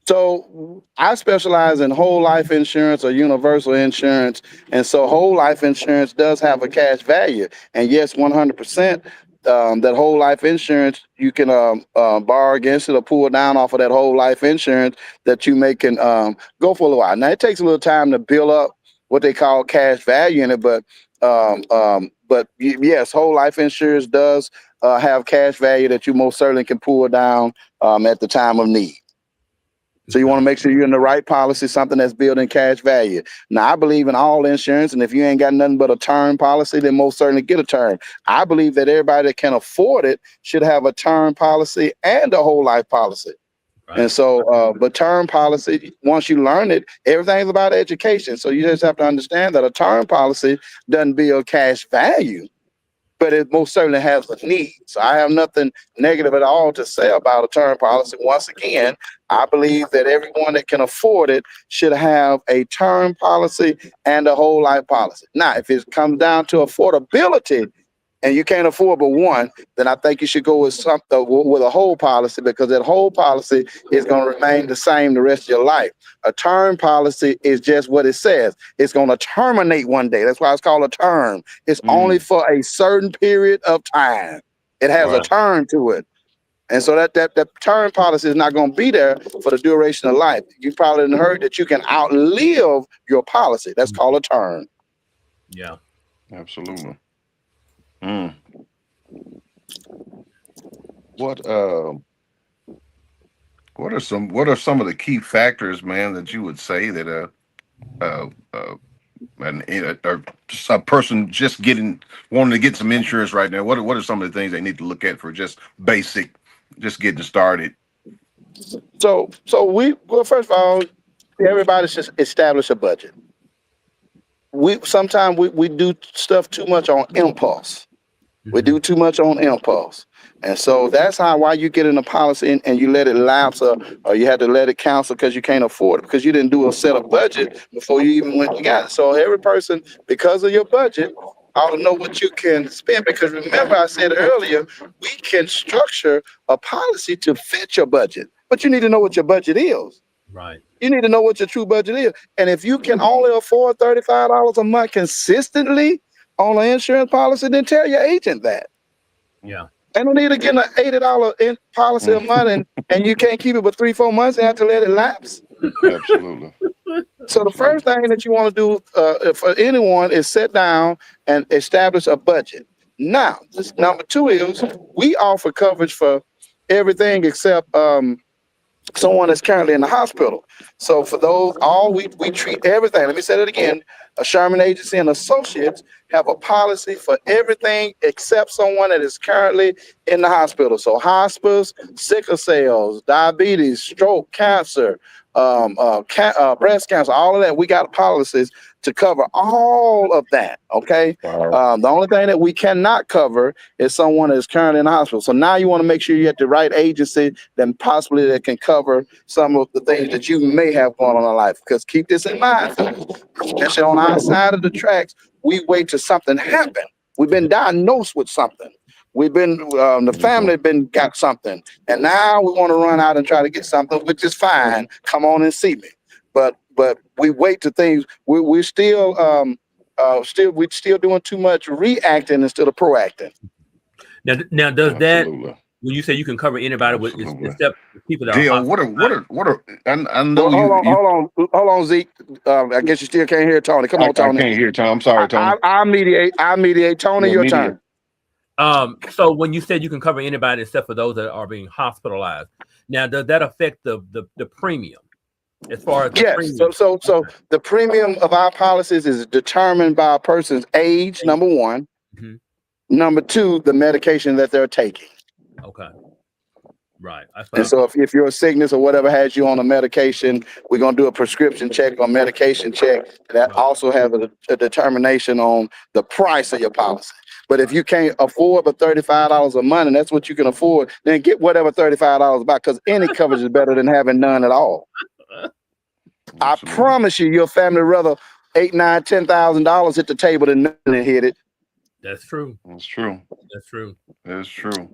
So I specialize in whole life insurance or universal insurance, and so whole life insurance does have a cash value. And yes, 100%. That whole life insurance you can borrow against it or pull down off of that whole life insurance that you may can go for a while. Now it takes a little time to build up what they call cash value in it, but yes, whole life insurance does have cash value that you most certainly can pull down at the time of need. So you want Okay. to make sure you're in the right policy, something that's building cash value. Now, I believe in all insurance, and if you ain't got nothing but a term policy, then most certainly get a term. I believe that everybody that can afford it should have a term policy and a whole life policy. And Right. so, but term policy, once you learn it, everything's about education. So you just have to understand that a term policy doesn't build cash value, but it most certainly has a need. So I have nothing negative at all to say about a term policy. Once again, I believe that everyone that can afford it should have a term policy and a whole life policy. Now, if it comes down to affordability, and you can't afford but one, then I think you should go with something with a whole policy because that whole policy is going to remain the same the rest of your life. A term policy is just what it says. It's going to terminate one day. That's why it's called a term. It's only Mm, for a certain period of time. It has a wow. term to it. And so that term policy is not going to be there for the duration of life. You probably heard that you can outlive your policy. That's called a term. Yeah. Absolutely. Mm. What what are some of the key factors, man, that you would say that uh, uh or just a person just getting wanting to get some insurance right now? What are some of the things they need to look at for just basic, just getting started? Well, first of all, everybody should establish a budget. We sometimes we do stuff too much on impulse. We Hmm. do too much on impulse. And so that's why you get in a policy and you let it lapse, or you had to let it cancel because you can't afford it, because you didn't do a set of budget before you even went and got it. So every person, because of your budget, ought to know what you can spend. Because remember, I said earlier, we can structure a policy to fit your budget, but you need to know what your budget is. Right. You need to know what your true budget is. And if you can only afford $35 a month consistently on an insurance policy, then tell your agent that. Yeah. They don't need to get an $80 policy a month, and you can't keep it but 3-4 months and have to let it lapse. Absolutely. So the first thing that you want to do for anyone is sit down and establish a budget. Now, this number 2 is we offer coverage for everything except someone that's currently in the hospital. So for those, we treat everything. Let me say that again. A Sherman Agency and Associates have a policy for everything except someone that is currently in the hospital. So hospice, sickle cells, diabetes, stroke, cancer, breast cancer, all of that. We got policies to cover all of that. Okay. Wow. The only thing that we cannot cover is someone that is currently in the hospital. So now you want to make sure you're at the right agency then possibly that can cover some of the things that you may have going on in life. Because keep this in mind, especially on our side of the tracks, we wait till something happen. We've been diagnosed with something. We've been the family got something, and now we want to run out and try to get something, which is fine. Come on and see me, but we wait to things. We're still doing too much reacting instead of proacting. Now does that, Absolutely. when you say you can cover anybody with except people that Dale, are what are I know well, hold on, Zeke. I guess you still can't hear Tony. Come on, Tony. I can't hear Tony. I'm sorry, Tony. I mediate. Tony, your turn. So when you said you can cover anybody except for those that are being hospitalized, now does that affect the premium as far as the premium? So the premium of our policies is determined by a person's age, number 1. Mm-hmm. Number 2, the medication that they're taking. Okay. Right. And so if your sickness or whatever has you on a medication, we're going to do a prescription check or medication check that also have a determination on the price of your policy. But if you can't afford but $35 a month, and that's what you can afford, then get whatever $35 about, because any coverage is better than having none at all. I promise you, your family rather $8,000, $9,000, $10,000 hit the table than nothing hit it. That's true. That's true. That's true. That's true.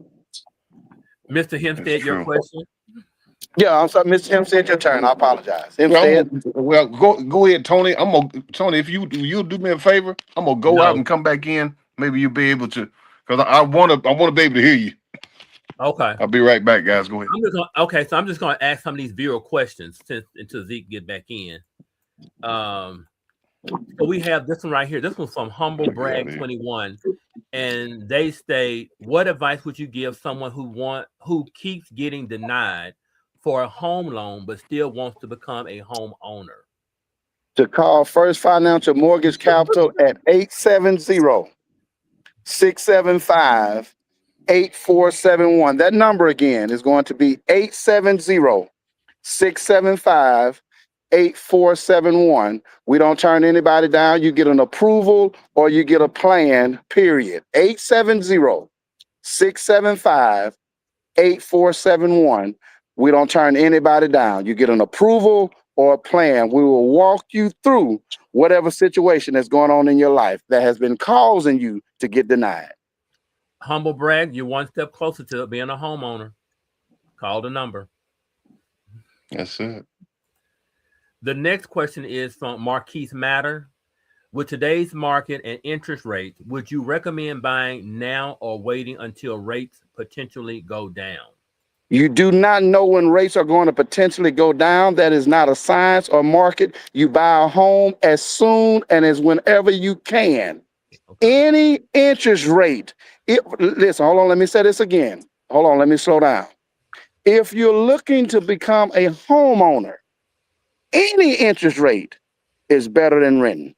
Mr. Hempstead, your question? Yeah, I'm sorry, Mr. Hempstead, your turn. I apologize. Hempstead. Well, go ahead, Tony. Tony, if you'll do me a favor, I'm gonna go out and come back in. Maybe you'll be able to, because I wanna be able to hear you. Okay. I'll be right back, guys. Go ahead. So I'm just gonna ask some of these viewer questions until Zeke get back in. So we have this one right here. This one's from Humble Brag 21, and they state, "What advice would you give someone who keeps getting denied for a home loan but still wants to become a homeowner?" To call First Financial Mortgage Capital at 870-675-8471. That number again is going to be 870-675-8471. We don't turn anybody down. You get an approval or you get a plan, period. 870-675-8471. We don't turn anybody down. You get an approval or a plan. We will walk you through whatever situation that's going on in your life that has been causing you to get denied. Humble Brag, you're one step closer to being a homeowner. Call the number. That's it. The next question is from Marquise Matter. With today's market and interest rates, would you recommend buying now or waiting until rates potentially go down? You do not know when rates are going to potentially go down. That is not a science or market. You buy a home as soon and as whenever you can. Okay. Any interest rate. Listen, hold on. Let me say this again. Hold on. Let me slow down. If you're looking to become a homeowner, any interest rate is better than renting.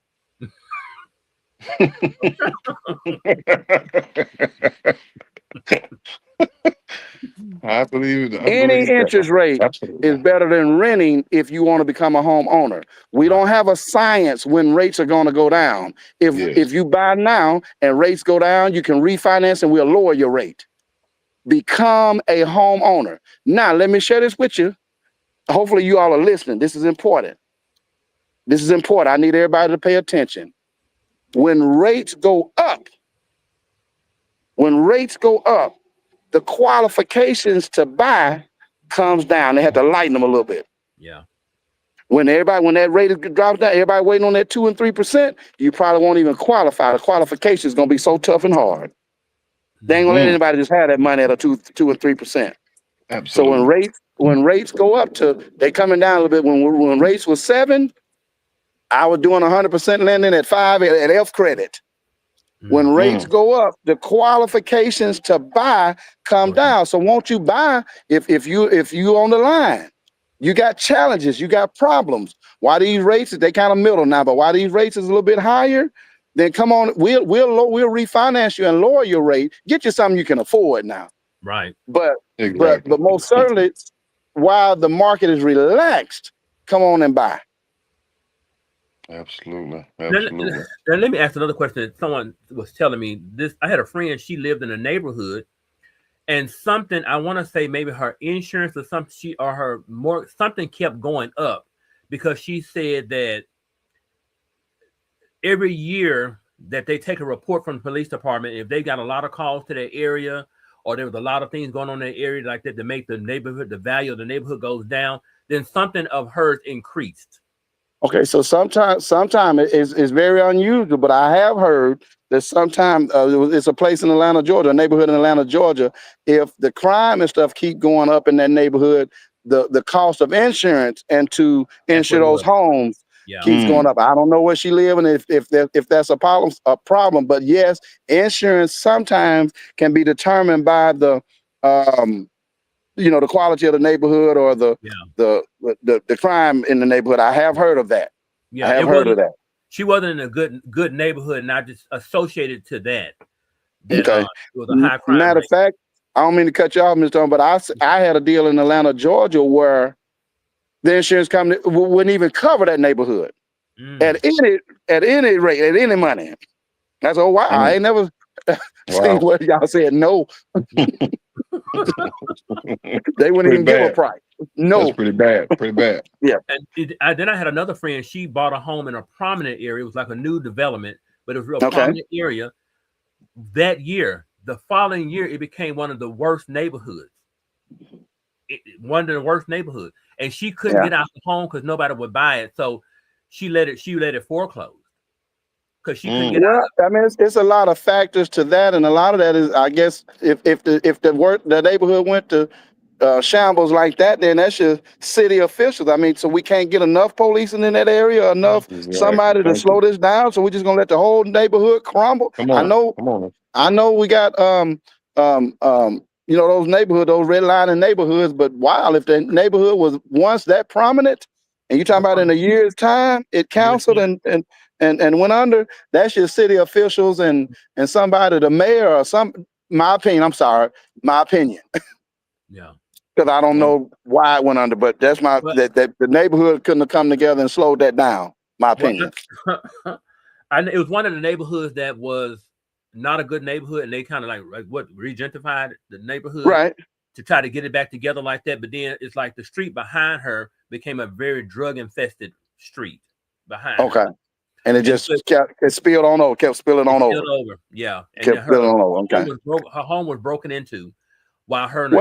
I believe it. Any interest rate is better than renting if you want to become a homeowner. We don't have a science when rates are going to go down. If you buy now and rates go down, you can refinance and we'll lower your rate. become a homeowner. Now, let me share this with you. Hopefully you all are listening. This is important. This is important. I need everybody to pay attention. When rates go up, the qualifications to buy comes down. They have to lighten them a little bit. Yeah. When that rate drops down, everybody waiting on that 2 and 3%, you probably won't even qualify. The qualification is going to be so tough and hard. They ain't gonna let anybody just have that money at a 2 and 3%. Absolutely. So when rates go up they coming down a little bit. When rates was 7, I was doing 100% lending at 5 at F credit. When rates go up, the qualifications to buy come down. So won't you buy if you on the line? You got challenges, you got problems. Why these rates? They kind of middle now, but why these rates is a little bit higher? Then come on, we'll refinance you and lower your rate. Get you something you can afford now. Right. But Exactly. but most certainly, while the market is relaxed, come on and buy. Absolutely. Now, let me ask another question. Someone was telling me this. I had a friend. She lived in a neighborhood, and something, I want to say maybe her insurance or something, something kept going up, because she said that every year that they take a report from the police department, if they got a lot of calls to that area, or there was a lot of things going on in that area like that to make the neighborhood, the value of the neighborhood goes down, then something of hers increased. Okay, so sometimes it's very unusual, but I have heard that sometimes it's a place in Atlanta, Georgia, a neighborhood in Atlanta, Georgia. If the crime and stuff keep going up in that neighborhood, the cost of insurance and to insure those homes keeps going up. I don't know where she lives and if that's a problem. But yes, insurance sometimes can be determined by the the quality of the neighborhood or the crime in the neighborhood. I have heard of that. Yeah, I have heard of that. She wasn't in a good neighborhood, and I just associated to that. Okay. It was a high crime Matter of fact, I don't mean to cut you off, Mr. Tom, but I had a deal in Atlanta, Georgia, where the insurance company wouldn't even cover that neighborhood at any rate, at any money. That's wow. I ain't never seen where y'all said no. They wouldn't even give a price. No. That's pretty bad. Pretty bad. Yeah. And then I had another friend. She bought a home in a prominent area. It was like a new development, but it was a real prominent area. That year, the following year, it became one of the worst neighborhoods. And she couldn't get out the home because nobody would buy it. So she let it foreclose because she couldn't get out. I mean, it's a lot of factors to that, and a lot of that is, I guess, if the neighborhood went to shambles like that, then that's your city officials. I mean, so we can't get enough policing in that area, enough somebody to slow this down. So we're just gonna let the whole neighborhood crumble. I know we got those neighborhoods, those redlining neighborhoods, but wow, if the neighborhood was once that prominent, and you're talking about in a year's time, it canceled and went under, that's your city officials and somebody, the mayor or my opinion. Yeah. Because I don't know why it went under, but that's that the neighborhood couldn't have come together and slowed that down. My opinion. It was one of the neighborhoods that was not a good neighborhood, and they kind of like regentrified the neighborhood to try to get it back together like that. But then it's like the street behind her became a very drug infested street behind her. And it just kept spilling on over. Yeah. And kept spilling on over. Her home was broken into. While her at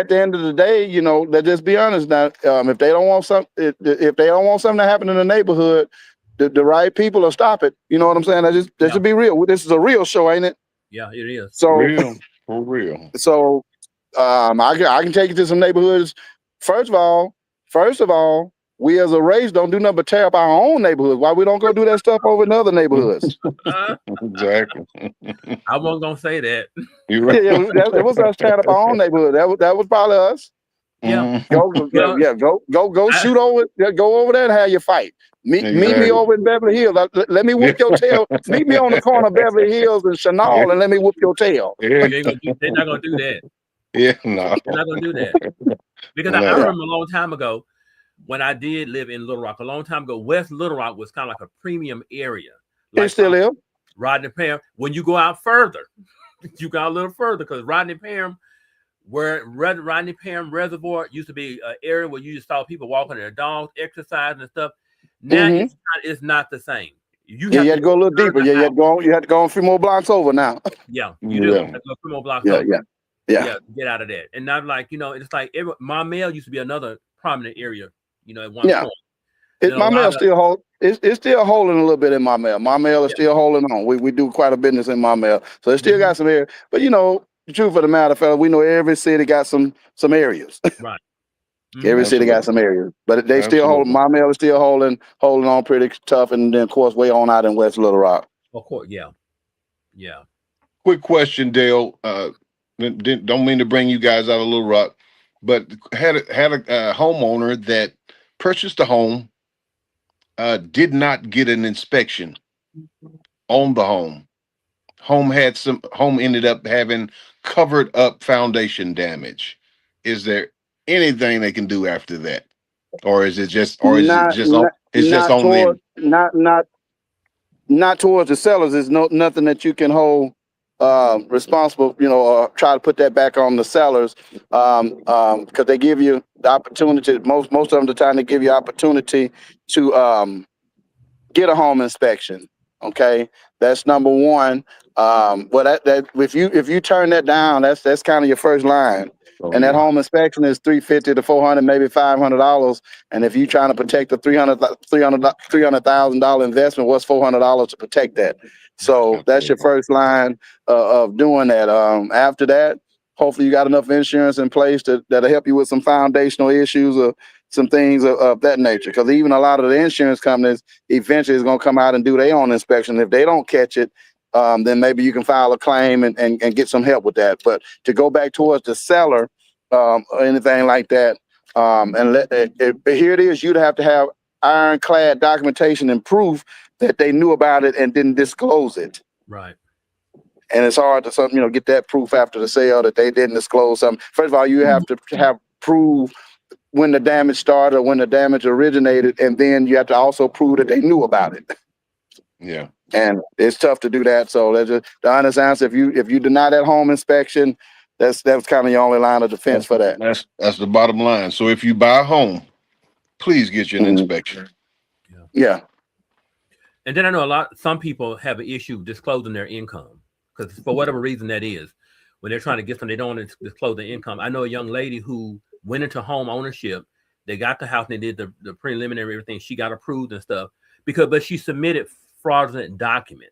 the end of the day, let's just be honest now. If they don't want something to happen in the neighborhood, the right people will stop it. You know what I'm saying? Let's just be real. This is a real show, ain't it? Yeah, it is. So for real. So I can take you to some neighborhoods. First of all, we as a race don't do nothing but tear up our own neighborhood. Why we don't go do that stuff over in other neighborhoods? Exactly. I wasn't gonna say that. You're right. It was us tearing up our own neighborhood. That was probably us. Yeah. Go shoot over. Go over there and have your fight. Meet me over in Beverly Hills. Let me whoop your tail. Meet me on the corner of Beverly Hills and Chanel, and let me whoop your tail. They're not gonna do that. Yeah, no. They're not gonna do that. Because I remember a long time ago when I did live in Little Rock. A long time ago, West Little Rock was kind of like a premium area. It still is. Rodney Perry. When you go out further, You got a little further because Rodney Parham, Rodney Parham Reservoir used to be an area where you just saw people walking their dogs, exercising and stuff. Now it's not the same. You Yeah, have you to had to go a little deeper. Yeah, you had to go a few more blocks over now. Yeah, you do. Have to go 3 more blocks over. Yeah, get out of that. And not like, it's like Maumelle used to be another prominent area, at one point. Maumelle still it's still holding a little bit in Maumelle. Maumelle is still holding on. We do quite a business in Maumelle. So it still got some area. But the truth of the matter, fella, we know every city got some areas. Right. Every city got some areas. But they still hold Maumelle is still holding on pretty tough, and then of course way on out in West Little Rock. Of course, yeah. Yeah. Quick question, Dale. Don't mean to bring you guys out of Little Rock, but had a homeowner that purchased a home, did not get an inspection on the home. Home ended up having covered up foundation damage. Is there anything they can do after that, or is it just not towards the sellers? There's nothing that you can hold responsible, or try to put that back on the sellers, because they give you the opportunity. Most of the time, they give you opportunity to get a home inspection. Okay, that's number one. But that if you turn that down, that's kind of your first line. And that home inspection is $350 to $400, maybe $500. And if you're trying to protect the $300,000 investment, what's $400 to protect that? So that's your first line of doing that. After that, hopefully you got enough insurance in place that'll help you with some foundational issues or some things of that nature. Because even a lot of the insurance companies eventually is going to come out and do their own inspection. If they don't catch it, then maybe you can file a claim and get some help with that. But to go back towards the seller, or anything like that, here it is, you'd have to have ironclad documentation and proof that they knew about it and didn't disclose it. Right. And it's hard to get that proof after the sale that they didn't disclose something. First of all, you have to have proof when the damage started or when the damage originated, and then you have to also prove that they knew about it. Yeah. And it's tough to do that. So that's just the honest answer. If you deny that home inspection, that's kind of your only line of defense for that. That's the bottom line. So if you buy a home, please get you an inspection. Yeah. And then I know some people have an issue disclosing their income, because for whatever reason that is, when they're trying to get something, they don't want to disclose their income. I know a young lady who went into home ownership. They got the house and they did the preliminary everything. She got approved and stuff but she submitted fraudulent documents.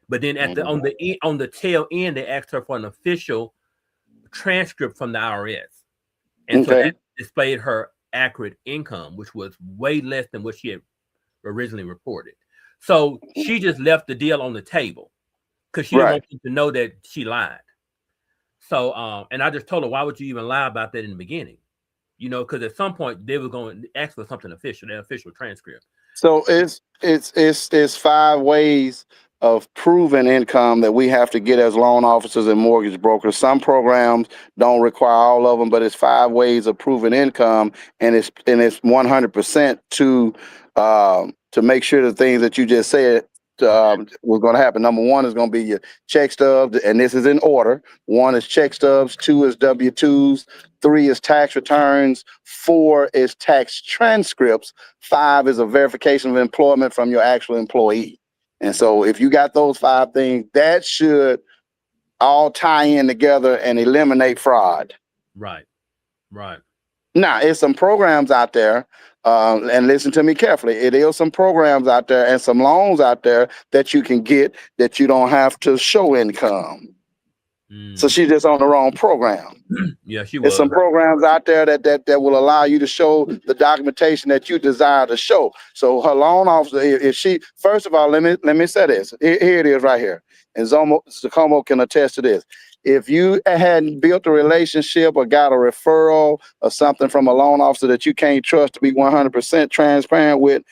But then on the tail end, they asked her for an official transcript from the IRS, and so that displayed her accurate income, which was way less than what she had originally reported. So she just left the deal on the table because she didn't want them to know that she lied. So and I just told her, why would you even lie about that in the beginning? Because at some point they were going to ask for something official, their official transcript. So it's 5 ways of proven income that we have to get as loan officers and mortgage brokers. Some programs don't require all of them, but it's 5 ways of proven income, and it's 100% to make sure the things that you just said was going to happen. Number 1 is going to be your check stubs, and this is in order. 1 is check stubs, 2 is W-2s, 3 is tax returns, 4 is tax transcripts, 5 is a verification of employment from your actual employee. And so if you got those 5 things, that should all tie in together and eliminate fraud. Right. Now, there's some programs out there, and listen to me carefully. It is some programs out there and some loans out there that you can get that you don't have to show income. So she's just on the wrong program. Yeah, she was. There's some programs out there that will allow you to show the documentation that you desire to show. So her loan officer, if she, first of all, let me say this. Here it is right here. And Zacomo can attest to this. If you hadn't built a relationship or got a referral or something from a loan officer that you can't trust to be 100% transparent with,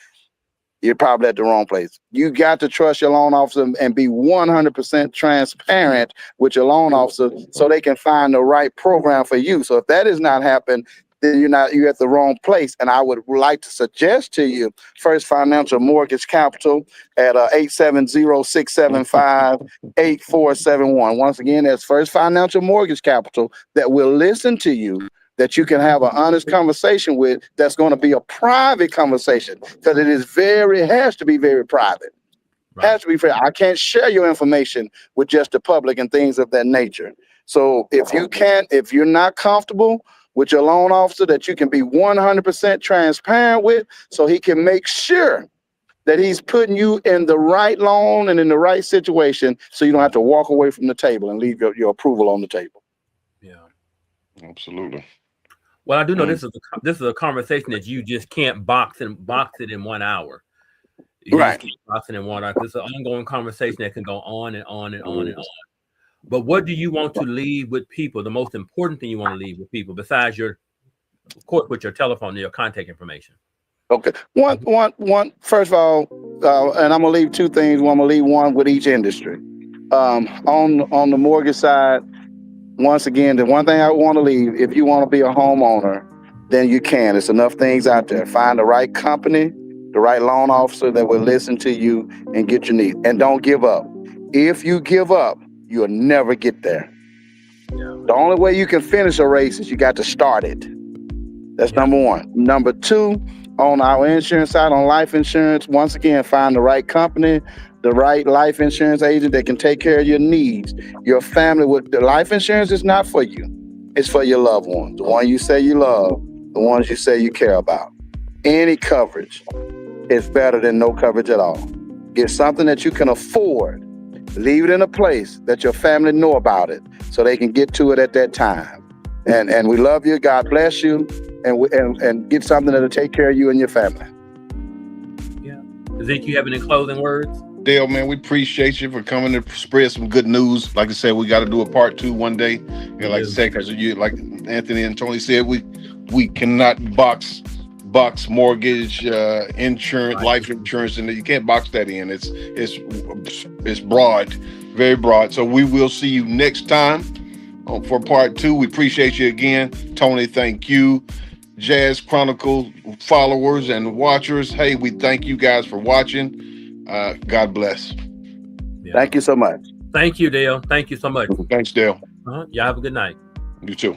you're probably at the wrong place. You got to trust your loan officer and be 100% transparent with your loan officer so they can find the right program for you. So if that has not happened, then you're at the wrong place. And I would like to suggest to you First Financial Mortgage Capital at 870-675-8471. Once again, that's First Financial Mortgage Capital that will listen to you, that you can have an honest conversation with, that's going to be a private conversation, because it has to be very private. Right. Has to be fair. I can't share your information with just the public and things of that nature. So if you're not comfortable with your loan officer, that you can be 100% transparent with, so he can make sure that he's putting you in the right loan and in the right situation, so you don't have to walk away from the table and leave your approval on the table. Yeah. Absolutely. Well, I do know this is a conversation that you just can't box it in 1 hour. You Right. just can't box it in 1 hour. This is an ongoing conversation that can go on and on and on and on. But what do you want to leave with people? The most important thing you want to leave with people, besides of course, with your telephone and your contact information. Okay. One. First of all, and I'm gonna leave two things. I'm gonna leave one with each industry. On the mortgage side, once again, the one thing I want to leave: if you want to be a homeowner, then you can. There's enough things out there. Find the right company, the right loan officer that will listen to you and get your needs. And don't give up. If you give up, you'll never get there. Yeah. The only way you can finish a race is you got to start it. That's number one. Number two, on our insurance side, on life insurance, once again, find the right company, the right life insurance agent that can take care of your needs. Your family, with the life insurance is not for you. It's for your loved ones, the one you say you love, the ones you say you care about. Any coverage is better than no coverage at all. Get something that you can afford. Leave it in a place that your family know about it, so they can get to it at that time. And we love you. God bless you. And get something that'll take care of you and your family. Yeah. Zeke, you have any closing words? Dale, man, we appreciate you for coming to spread some good news. Like I said, we got to do a part 2 one day. And like I said, because like Anthony and Tony said, we cannot box mortgage, insurance, life insurance, and you can't box that in. It's broad, very broad. So we will see you next time for part 2. We appreciate you again, Tony. Thank you. JAZS Chronicles followers and watchers, hey, we thank you guys for watching. God bless. Yeah. Thank you so much. Thank you, Dale. Thank you so much. Thanks, Dale. Y'all have a good night. You too.